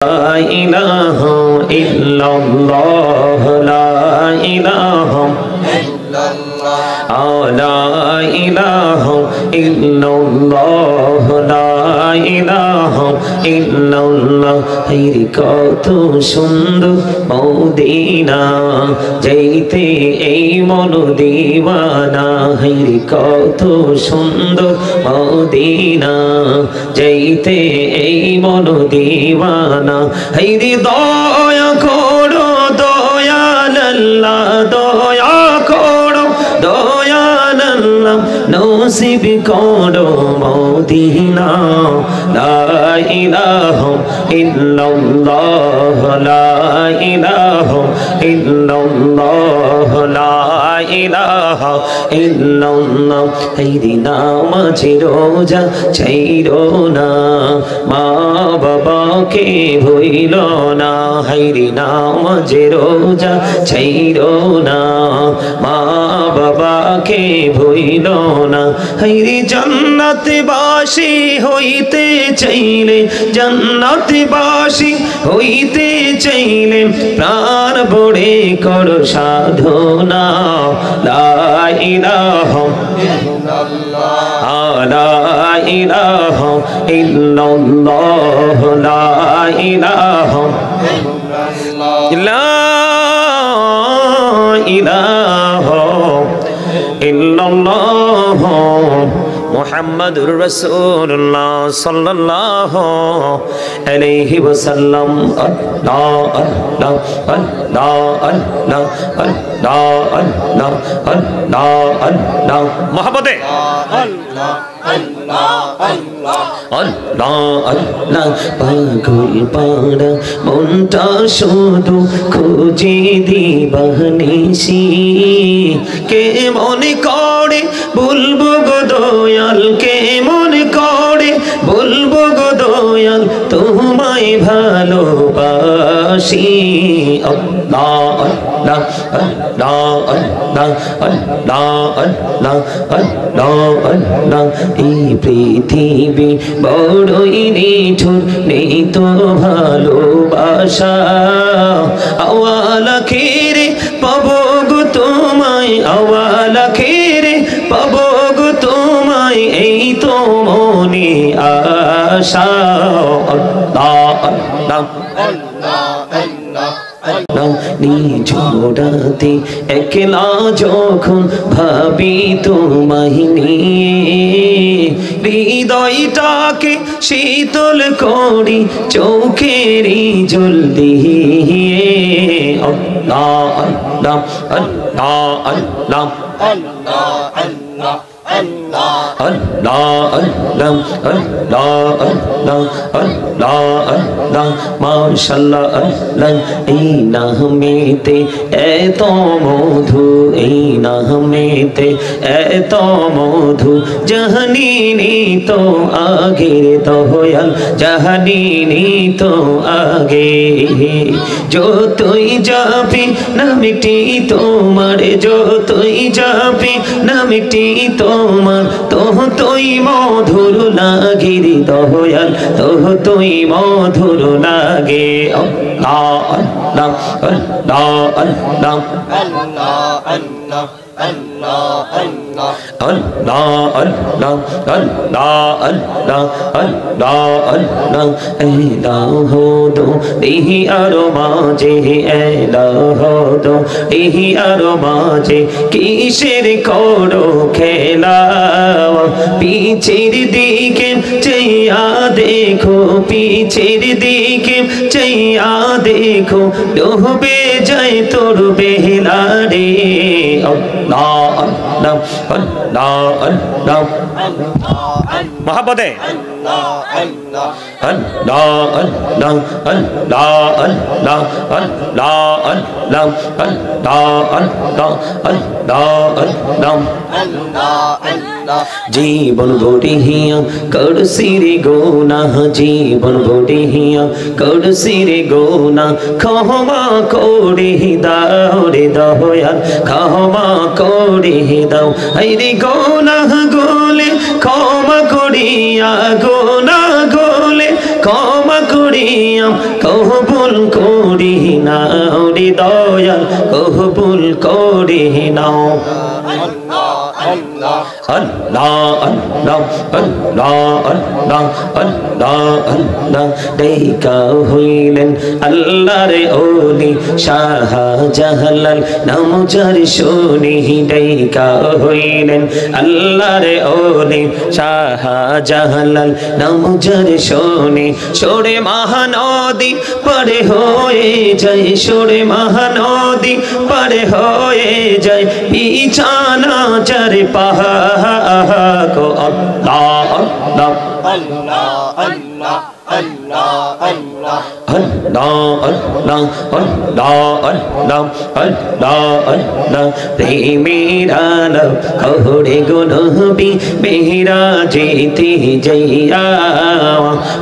لا إله إلا الله لا إله إلا الله لا إله إلا الله لا إله إلا الله হেরি কত সুন্দর মদিনা যাইতে এই মন দিওয়ানা হেরি কত সুন্দর মদিনা যাইতে এই মন দিওয়ানা হেরি দয়া করো দয়াল আল্লাহ দয়া করো দয়াল আল্লাহ নসিব করো মদিনা লা ইলাহা ইল্লাল্লাহ লা ইলাহা ইল্লাল্লাহ লা ইলাহা ইল্লাল্লাহ হেরি নামাজ রোজা ছাইরো না মা বাবাকে ভুইলো না হেরি নামাজ রোজা ছাইরো না মা বাবাকে ভুইলো না হেরি জান্নাতবাসী হইতে চাইলে জান্নাতবাসী হইতে চাইলে প্রাণ ভরে করো সাধনা লা ইলাহা ইল্লাল্লাহ লা ইলাহা ইল্লাল্লাহ লা ইলাহা ইল্লাল্লাহ মুহাম্মাদুর রাসূলুল্লাহ সাল্লাল্লাহু আলাইহি ওয়াসাল্লাম আল্লাহ আল্লাহ আল্লাহ আল্লাহ আল্লাহ আল্লাহ আল্লাহ আল্লাহ মুহাব্বতে আল্লাহ আল্লাহ আল্লাহ আল্লাহ আল্লাহ পাগল পাড়া মনটা শুধু খুঁজে দিবানিসি কে মনে করে বলবো গো দয়াল কে মনে করে বলবো গো দয়াল তোমায় ভালোবাসি আল্লাহ আল্লাহ আল্লাহ আল্লাহ আল্লাহ আল্লাহ আল্লাহ আল্লাহ এই পৃথিবী বড়ই নিঠুর নেই তো ভালোবাসা আওয়ালা খেরে পাবো গো তোমায় আওয়ালা খেরে পাবো গো তোমায় এই তো মনে আশা আল্লাহ আল্লাহ আল্লাহ আল্লাহ নিঝরাতে একলা যখন ভাবি তোমায় নিয়ে হৃদয়টাকে শীতল করি চোখেরই জল দিয়ে আল্লাহ আল্লাহ আল্লাহ আল্লাহ আল্লাহ আল্লাহ Allah Allah Allah Allah Allah Allah mashallah Allah এই নামেতে এত মধু এই নামেতে এত মধু জাহানিনি তো আগে দয়াল জাহানিনি তো আগে যতই যাবি নামটি তোমার যতই যাবি নামটি তোমার তোই মধুর লাগে রে দয়াল তোই মধুর লাগে আল্লাহ আল্লাহ আল্লাহ আল্লাহ আল্লাহ আল্লাহ আল্লাহ আল্লাহ আল্লাহ আল্লাহ আল্লাহ আল্লাহ এলাহ দো দেহি আর মাঝে এলাহ দো দেহি আর মাঝে কিসের করো খেলা পিছের দিকে চাইয়া দেখো পিছের দিকে চাইয়া দেখো ডুবে যায় তোর বেলা রে Allah Allah Allah Allah mohabbat Allah Allah Allah Allah Allah Allah Allah Allah Allah Allah Allah জীবন বড়িয়া করছি রে গুনাহ জীবন বড়িয়া করছি রে গুনাহ ক্ষমা করে দাও রে দয়াল ক্ষমা করে দাও এই রে গুনাহ গোলে ক্ষমা করিয়া গুনাহ গোলে ক্ষমা করিয়াম কবুল করি নাও রে দয়াল কবুল করি নাও আল্লাহ আল্লাহ আল্লাহ আল্লাহ আল্লাহ আল্লাহ দেখা হইলেন আল্লাহর ওলি শাহজালাল নাম যার শুনি দেখা হইলেন আল্লাহর ওলি শাহজালাল নাম যার শুনি সরে মহানদী পারে হয়ে যায় সরে মহানদী পারে হয়ে যায় বিছানা যার পাহা কো আল্লাহ আল্লাহ আল্লাহ আল্লাহ আল্লাহ আল্লাহ আল্লাহ আল্লাহ আল্লাহ আল্লাহ আল্লাহ প্রেমের আলো কহরে গো নবী মেরাজেতে যাইয়া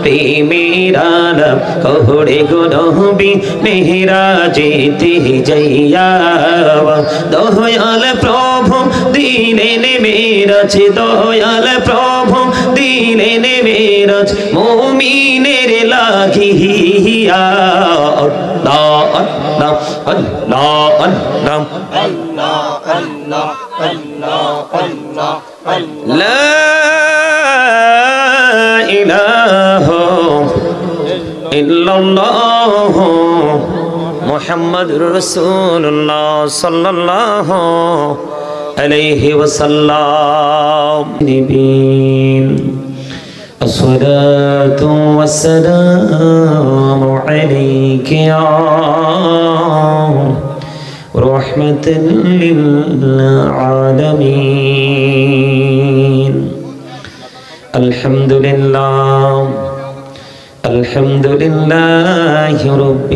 প্রেমের আলো কহরে গো নবী মেরাজেতে যাইয়া দয়াল প্রভু দিলেন মেরাজ দয়াল প্রভু দিলেন মেরাজ মুমিনের লাগিয়া আল্লাহ আল্লাহ আল্লাহ আল্লাহ আল্লাহ আল্লাহ আল্লাহ আল্লাহ লা ইলাহা ইল্লাল্লাহ মুহাম্মাদুর রাসূলুল্লাহ সাল্লাল্লাহু আলাইহি ওয়াসাল্লাম الصلاة والسلام عليك يا رحمة للعالمين الحمد لله الحمد لله رب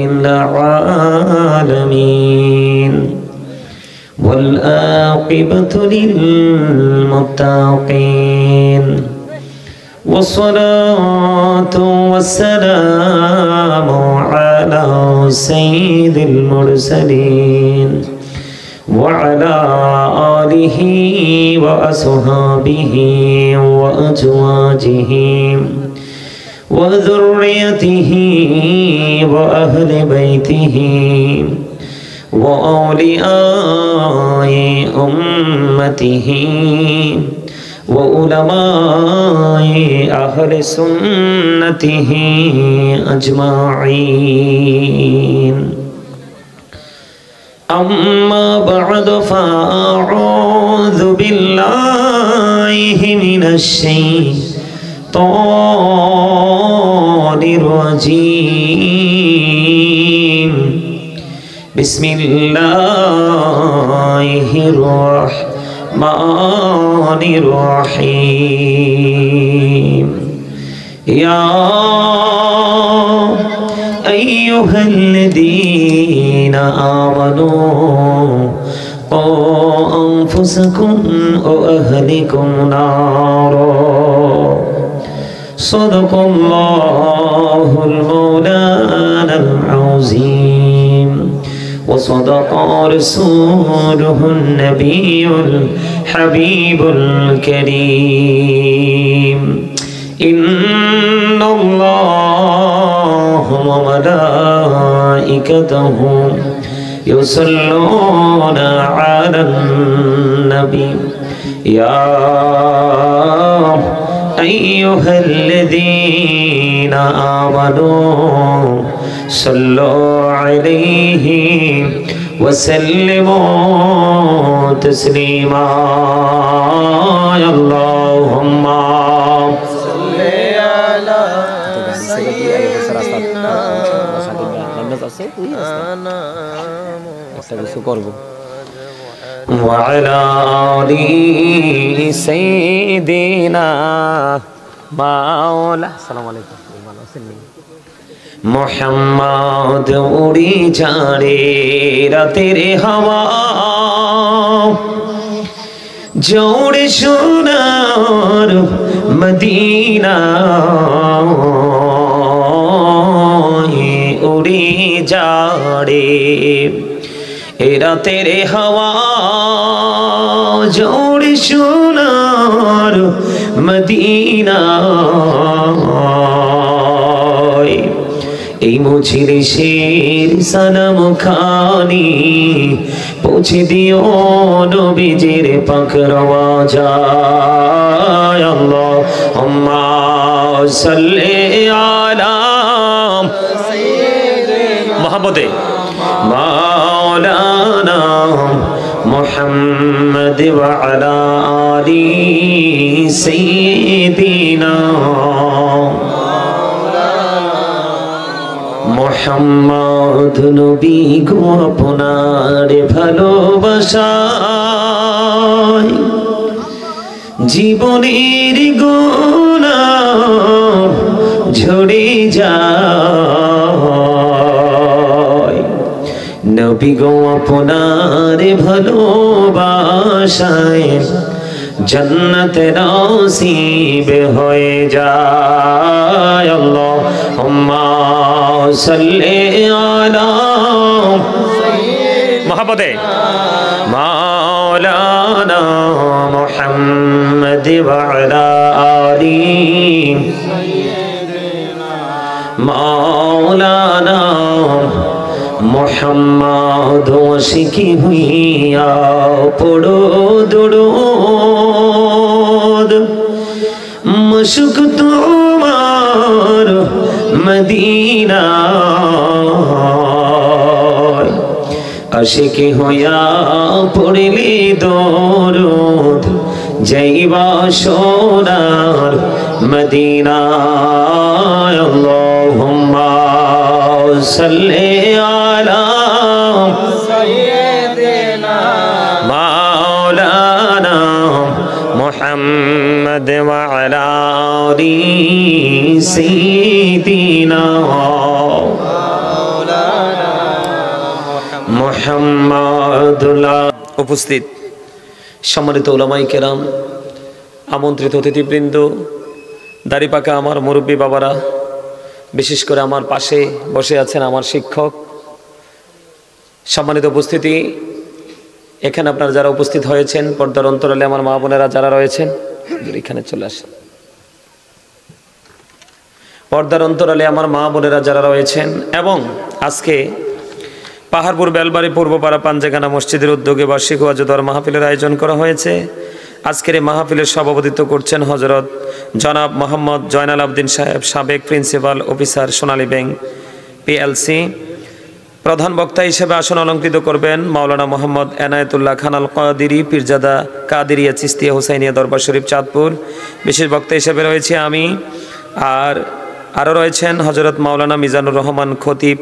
العالمين والعاقبة للمتقين والصلاة والسلام على سيد المرسلين وعلى آله وأصحابه وأزواجه وذريته وأهل بيته وأولياء أمته وعلماء أهل سنته أجمعين أما بعد فأعوذ بالله من الشيطان الرجيم بسم الله الرحمن الرحيم يا أيها الذين آمنوا قوا أنفسكم وأهلكم نارا صدق الله المولانا العظيم وصدق رسوله النبي الحبيب الكريم إن الله وملائكته يصلون على النبي يا أيها الذين آمنوا صلوا عليه وسلموا تسليما اللهم صل على سيدنا وعلى آل سيدنا مولا السلام عليكم मोहम्मद उड़ी जाने रातेरे हवा जोड़े सोनार मदीना उड़ी जाने रातेरे हवा जोड़े सोनार मदीना এই মজলিসের সালাম খানি পৌঁছে দিও নবীজির পাক রওজায়। আল্লাহুম্মা সাল্লি আলা মুহাম্মদে মাওলানা মুহাম্মদ ওয়া আলা আলি সাইয়্যিদিনা মুহাম্মদ নবী গো আপনার ভালোবাসায় জীবনের গুনাহ ঝরে যায়। নবী গো আপনার ভালোবাসায় जन्नत नसीब होए जाए। अल्लाहुम्मा सल्ली अला मोहब्बते मौलाना मुहम्मद व अला आली मौलाना मोहम्मद शिकी हुईया पड़ो दुरूद मशक तुम्हार मदीना आशिकी हुईया पड़ली दुरूद जाइबा सोनार मदीना। अल्लाहुम्मा सल्ली अला सय्यिदिना मौलाना मुहम्मद व अला आलि सय्यिदिना मुहम्मदुल्लाह। उपस्थित सम्मानित उलामाए केराम, आमंत्रित अतिथिबृंद, दाढ़ी पाका आमार मुरब्बी बाबारा, विशेष करे आमार पाशे बसे आছেন आमार शिक्षक, सम्मानित उपस्थिति एखाने आपनारा जारा उपस्थित हयेछेन, पर्दार अंतराले आमार मा बोनेरा जारा रयेछेन एखाने चले आसेन, पर्दार अंतराले आमार मा बोनेरा जारा रयेछेन एबं आजके पाहाड़पुर बेलबाड़ी पूर्वपाड़ा पांजेगाना मस्जिदेर उद्योगे बार्षिक ওয়াজ দোয়ার মাহফিলের आयोजन करा হয়েছে। आजकेर এই মাহফিলের সভাপতিত্ব করছেন হযরত জনাব মোহাম্মদ জয়নাল আবদিন সাহেব, সাবেক প্রিন্সিপাল অফিসার সোনালী ব্যাংক পিএলসি। প্রধান বক্তা হিসেবে আসন অলঙ্কৃত করবেন মাওলানা মোহাম্মদ এনায়েতুল্লাহ খান আল কাদিরি, পীরজাদা কাদিরিয়া চিস্তিয়া হুসাইনিয়া দরবার শরীফ চাঁদপুর। বিশেষ বক্তা হিসেবে রয়েছে আমি, আর আরও রয়েছেন হযরত মাওলানা মিজানুর রহমান খতিব,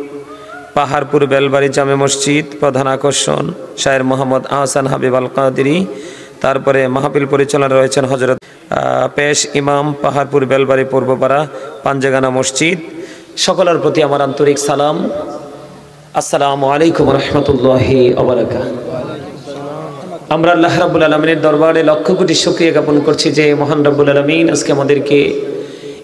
পাহাড়পুর বেলবাড়ি জামে মসজিদ। প্রধান আকর্ষণ শায়ের মোহাম্মদ আহসান হাবিব আল কাদিরি। তারপরে মাহফিল পরিচালনা রয়েছেন হযরত পেশ ইমাম, পাহাড়পুর বেলবাড়ি পূর্বপাড়া পাঞ্জেগানা মসজিদ। সকলের প্রতি আমার আন্তরিক সালাম, আসসালামু আলাইকুম ওয়া রাহমাতুল্লাহি ওয়া বারাকাতুহু। আমরা আল্লাহ রাব্বুল আলামিনের দরবারে লক্ষ কোটি শুকরিয়া জ্ঞাপন করছি যে মহান রাব্বুল আলামিন আজকে আমাদেরকে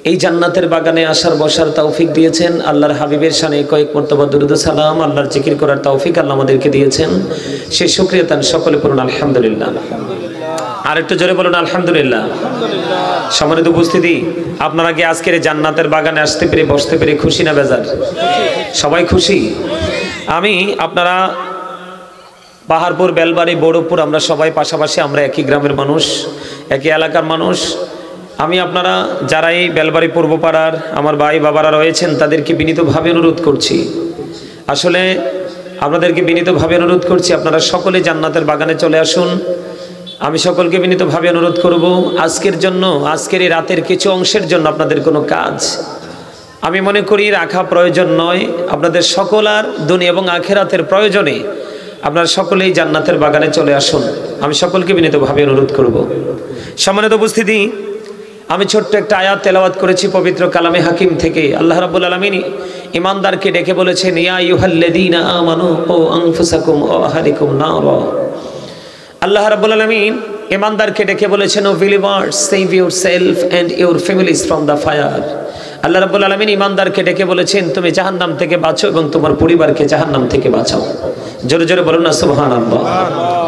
এই জান্নাতের বাগানে আসার বসার তৌফিক দিয়েছেন। আল্লাহর হাবিবের শানে কয়েক মর্তবা দুরূদ ও সালাম, আল্লাহর জিকির করার তৌফিক আল্লাহ আমাদেরকে দিয়েছেন। সেই শুকরিয়া তান সকলে পড়ুন আলহামদুলিল্লাহ। আর একটু জোরে বলুন আলহামদুলিল্লাহ। সম্মানিত উপস্থিতি, আপনারা কি আজকের এই জান্নাতের বাগানে আসতে পেরে বসতে পেরে খুশি না বেজার? সবাই খুশি। আমি আপনারা পাহাড়পুর বেলবাড়ি বড়পুর আমরা সবাই পাশাপাশি, আমরা একই গ্রামের মানুষ, একই এলাকার মানুষ। আমি আপনারা যারা এই বেলবাড়ি পূর্বপাড়ার আমার ভাই বাবারা রয়েছেন তাদেরকে বিনীতভাবে অনুরোধ করছি, আসলে আপনাদেরকে বিনীতভাবে অনুরোধ করছি আপনারা সকলে জান্নাতের বাগানে চলে আসুন। আমি সকলকে বিনীতভাবে অনুরোধ করব আজকের জন্য, আজকের এই রাতের কিছু অংশের জন্য আপনাদের কোনো কাজ আমি মনে করি রাখা প্রয়োজন নয়। আপনাদের সকল আর দুনিয়া এবং আখিরাতের প্রয়োজনে আপনারা সকলেই জান্নাতের বাগানে চলে আসুন, আমি সকলকে বিনীতভাবে অনুরোধ করব। সম্মানিত উপস্থিতি, আমি ছোট্ট একটা আয়াত তেলাওয়াত করেছি পবিত্র কালামে হাকিম থেকে। আল্লাহ রাব্বুল আলামিন ঈমানদারকে ডেকে বলেছেন, ইয়া আইয়ুহাল্লাযীনা আমানু কু আনফুসাকুম ওয়া আহলিকুম নারা। আল্লাহ রাব্বুল আলামিন ঈমানদারকে ডেকে বলেছেন, O believers, save yourself and your families from the fire. আল্লাহ রাব্বুল আলামিন ঈমানদারকে ডেকে বলেছেন, তুমি জাহান্নাম থেকে বাঁচো এবং তোমার পরিবারকে জাহান্নাম থেকে বাঁচাও। জোরে জোরে বলুন না সুবহানাল্লাহ।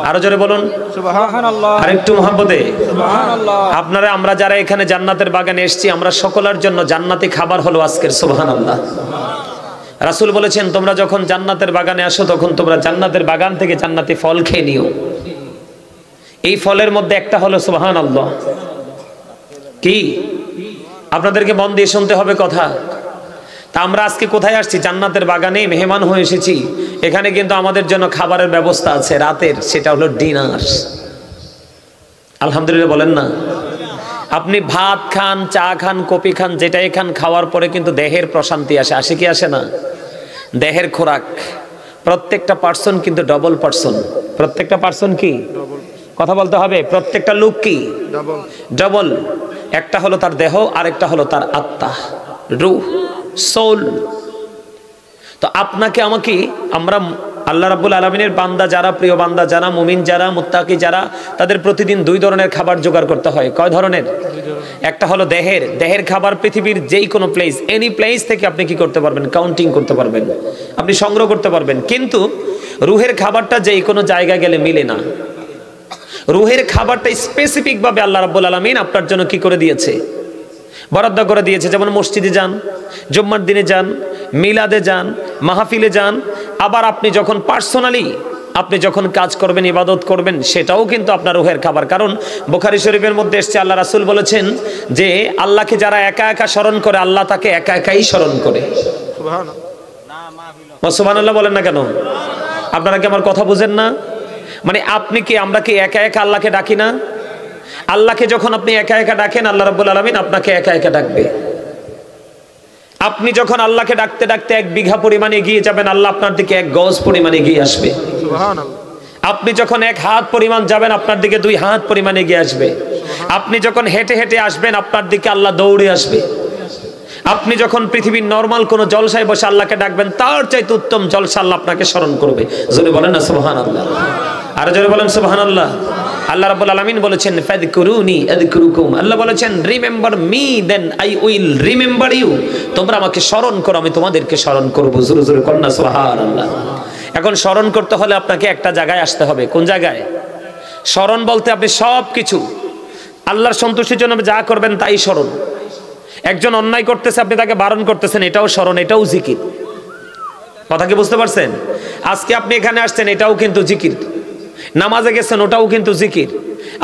আরো জোরে বলুন সুবহানাল্লাহ। আরেকটু মহব্বতে সুবহানাল্লাহ। আপনারা আমরা যারা এখানে জান্নাতের বাগানে এসেছি আমরা সকলের জন্য জান্নাতি খাবার হলো আজকের সুবহানাল্লাহ। রাসূল বলেছেন তোমরা যখন জান্নাতের বাগানে আসো তখন তোমরা জান্নাতের বাগান থেকে জান্নাতি ফল খেয়ে নিও। এই ফলের মধ্যে একটা হলো সুবহানাল্লাহ। কি? আপনাদেরকে মন দিয়ে শুনতে হবে কথা। তা আমরা আজকে কোথায় আসছি? জান্নাতের বাগানে মেহমান হয়ে এসেছি। এখানে কিন্তু আমাদের জন্য খাবারের ব্যবস্থা আছে রাতের, সেটা হলো ডিনার। আলহামদুলিল্লাহ বলেন না? আপনি ভাত খান, চা খান, কফি খান, যেটাই খান, খাওয়ার পরে কিন্তু দেহের প্রশান্তি আসে। আসে কি আসে না? দেহের খোরাক প্রত্যেকটা পার্সন কিন্তু ডবল পার্সন। প্রত্যেকটা পার্সন কি? কথা বলতে হবে। প্রত্যেকটা লোক কি? ডবল। একটা হলো তার দেহ, আরেকটা হলো তার আত্মা, রূহ, সোল। তো আপনাকে আমাকে, আমরা আল্লাহ রাব্বুল আলামিনের বান্দা যারা, প্রিয় বান্দা যারা, মুমিন যারা, মুত্তাকি যারা, তাদের প্রতিদিন 2 ধরনের খাবার জোগাড় করতে হয়। কয় ধরনের? একটা হলো দেহের খাবার। পৃথিবীর যেই কোনো প্লেস, এনি প্লেস থেকে আপনি কি করতে পারবেন? কাউন্টিং করতে পারবেন, আপনি সংগ্রহ করতে পারবেন। কিন্তু রুহের খাবারটা যেই কোনো জায়গায় গেলে মিলে না। রুহের খাবারটা স্পেসিফিক ভাবে আল্লাহ রাব্বুল আলামিন আপনার জন্য কি করে দিয়েছে? বরাদ্দ করে দিয়েছে। যেমন মসজিদে যান, জুম্মার দিনে যান, মিলাদে যান, মাহফিলে যান, আবার আপনি যখন পার্সোনালি আপনি যখন কাজ করবেন, ইবাদত করবেন, সেটাও কিন্তু আপনার রুহের খাবার। কারণ বুখারী শরীফের মধ্যে এসেছে, আল্লাহ রাসূল বলেছেন যে আল্লাহকে যারা একা একা স্মরণ করে, আল্লাহ তাকে একা একাই স্মরণ করে। সুবহানাল্লাহ বলেন না কেন? আপনারা কি আমার কথা বুঝেন না? মানে আপনি কি, আমরা কি একা একা আল্লাহকে ডাকি না? আল্লাহকে যখন আপনি একা একা ডাকেন, আল্লাহ রাব্বুল আলামিন আপনাকে একা একা ডাকবে। আপনি যখন আল্লাহকে ডাকতে ডাকতে 1 বিঘা পরিমাণে এগিয়ে যাবেন, আল্লাহ আপনার দিকে 1 গজ পরিমাণে এগিয়ে আসবে। সুবহানাল্লাহ। আপনি যখন 1 হাত পরিমাণ যাবেন, আপনার দিকে 2 হাত পরিমাণে এগিয়ে আসবে। আপনি যখন হেঁটে হেঁটে আসবেন, আপনার দিকে আল্লাহ দৌড়ে আসবে। আপনি যখন পৃথিবীর নরমাল কোন জলসায় বসে আল্লাহকে ডাকবেন, তার চাইতে উত্তম জলসা আল্লাহ আপনাকে স্মরণ করবে। জোরে বলেন না সুবহানাল্লাহ। আর জোরে বলেন সুবহানাল্লাহ। আল্লাহ রাব্বুল আলামিন বলেছেন ফাযকুরুনি আযকুরুকুম। আল্লাহ বলেছেন remember me then I will remember you. তোমরা আমাকে স্মরণ করো, আমি তোমাদেরকে স্মরণ করব। জোরে জোরে বলেন না সুবহানাল্লাহ। এখন স্মরণ করতে হলে আপনাকে একটা জায়গায় আসতে হবে। কোন জায়গায়? স্মরণ বলতে আপনি সব কিছু আল্লাহর সন্তুষ্টির জন্য যা করবেন তাই স্মরণ। একজন অন্যায় করতেছে, আপনি তাকে বারণ করতেছেন, এটাও স্মরণ, এটাও জিকির। কথা কি বুঝতে পারছেন? আজকে আপনি এখানে আসছেন, এটাও কিন্তু জিকির। নামাজে গেছেন, ওটাও কিন্তু জিকির।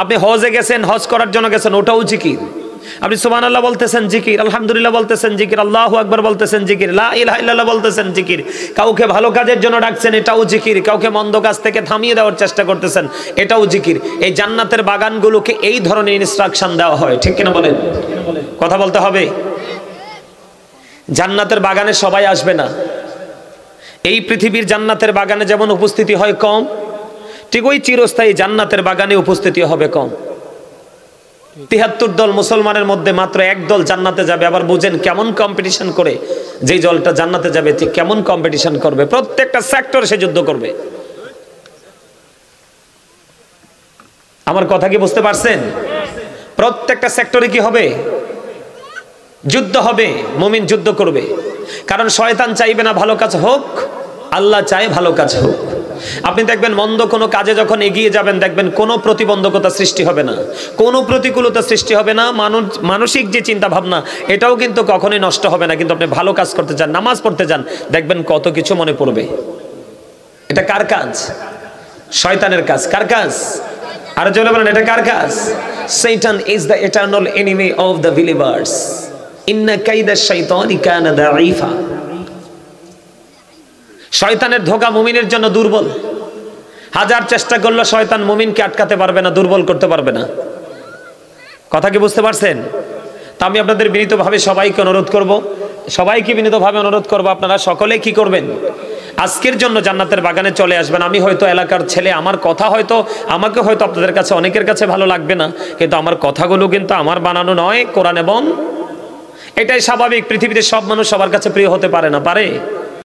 আপনি হজে গেছেন, হজ করার জন্য গেছেন, ওটাও জিকির। আপনি সুবহানাল্লাহ বলতেছেন, জিকির। আলহামদুলিল্লাহ বলতেছেন, জিকির। আল্লাহু আকবার বলতেছেন, জিকির। লা ইলাহা ইল্লাল্লাহ বলতেছেন, জিকির। কাউকে ভালো কাজের জন্য ডাকছেন, এটাও জিকির। কাউকে মন্দ কাজ থেকে থামিয়ে দেওয়ার চেষ্টা করতেছেন, এটাও জিকির। এই জান্নাতের বাগানগুলোকে এই ধরনের ইনস্ট্রাকশন দেওয়া হয়, ঠিক কিনা বলেন? কথা বলতে হবে। জান্নাতের বাগানে সবাই আসবে না। এই পৃথিবীর জান্নাতের বাগানে যেমন উপস্থিতি হয় কম, ঠিক ওই চিরস্থায়ী জান্নাতের বাগানে উপস্থিতি হবে কম। 73 দল মুসলমানের মধ্যে মাত্র 1 দল জান্নাতে যাবে। আবার বুঝেন কেমন কম্পিটিশন করে, যেই দলটা জান্নাতে যাবে ঠিক কেমন কম্পিটিশন করবে। প্রত্যেকটা সেক্টর সে যুদ্ধ করবে। আমার কথা কি বুঝতে পারছেন? প্রত্যেকটা সেক্টরে কি হবে? যুদ্ধ হবে। মুমিন যুদ্ধ করবে। কারণ শয়তান চাইবে না ভালো কাজ হোক, আল্লাহ চায় ভালো কাজ হোক। আপনি দেখবেন মন্দ কোনো কাজে যখন এগিয়ে যাবেন, দেখবেন কোনো প্রতিবন্ধকতা সৃষ্টি হবে না, কোনো প্রতিকূলতা সৃষ্টি হবে না। মানসিক যে চিন্তা ভাবনা, এটাও কিন্তু কখনোই নষ্ট হবে না। কিন্তু আপনি ভালো কাজ করতে চান, নামাজ পড়তে চান, দেখবেন কত কিছু মনে পড়বে। এটা কার কাজ? শয়তানের কাজ। কার কাজ? আর জোরে বলেন, এটা কার কাজ? Satan is the eternal enemy of the believers. Inna kaida shaytani kana da'ifa. শয়তানের ধোঁকা মুমিনের জন্য দুর্বল। হাজার চেষ্টা করলে শয়তান মুমিনকে আটকাতে পারবে না, দুর্বল করতে পারবে না। কথা কি বুঝতে পারছেন? তা আমি আপনাদের বিনীতভাবে সবাইকে অনুরোধ করব, আপনারা সকলে কি করবেন? আজকের জন্য জান্নাতের বাগানে চলে আসবেন। আমি হয়তো এলাকার ছেলে, আমার কথা হয়তো আমাকে হয়তো আপনাদের কাছে অনেকের কাছে ভালো লাগবে না, কিন্তু আমার কথাগুলো কিন্তু আমার বানানো নয়, কোরআন এবং এটাই স্বাভাবিক। পৃথিবীতে সব মানুষ সবার কাছে প্রিয় হতে পারে না, পারে?